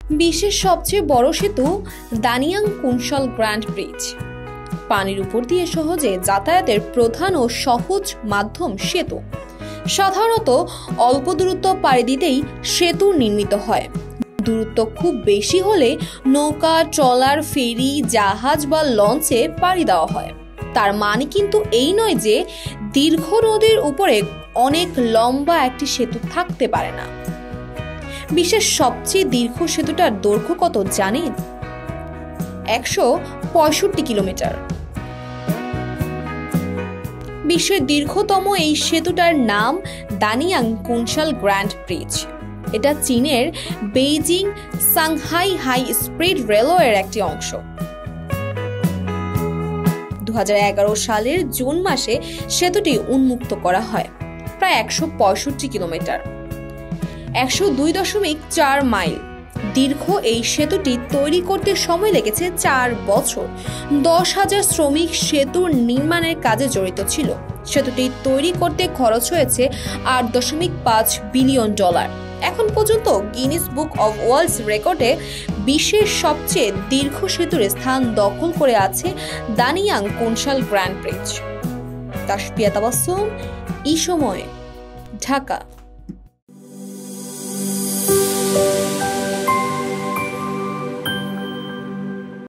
বিশ্বের সবচেয়ে বড় সেতু দানিয়াং কুনশাল গ্র্যান্ড ব্রিজ। পানির উপর দিয়ে সহজে যাতায়াতের প্রধান ও সহজ মাধ্যম সেতু। সাধারণত অল্প দূরত্ব পাড়ি দিতেই সেতু নির্মিত হয়। দূরত্ব খুব বেশি হলে নৌকা, ট্রলার, ফেরি, জাহাজ বা লঞ্চে পাড়ি দেওয়া হয়। তার মানে কিন্তু এই নয় যে দীর্ঘ নদীর উপরে অনেক লম্বা একটি সেতু থাকতে পারে না। বিশ্বের সবচেয়ে দীর্ঘ সেতুটার দৈর্ঘ্য কত জানেন? 165 কিলোমিটার। বিশ্বের দীর্ঘতম এই সেতুটার নাম দানিয়াং কুনশাল গ্র্যান্ড ব্রিজ। এটা চীনের বেইজিং সাংহাই হাই স্পিড রেলওয়ের একটি অংশ। 2011 সালের জুন মাসে সেতুটি উন্মুক্ত করা হয়। প্রায় 165 কিলোমিটার, 102.4 মাইল দীর্ঘ এই সেতুটি তৈরি করতে সময় লেগেছে 4 বছর। 10,000 শ্রমিক সেতুর নির্মাণের কাজে জড়িত ছিল। সেতুটি তৈরি করতে খরচ হয়েছে $8.5 বিলিয়ন। এখন পর্যন্ত গিনেস বুক অব ওয়ার্ল্ড রেকর্ডে বিশ্বের সবচেয়ে দীর্ঘ সেতুর স্থান দখল করে আছে দানিয়াং কুনশাল গ্র্যান্ড ব্রিজ। তাসফিয়া তাবাসসুম, ই সময়, ঢাকা।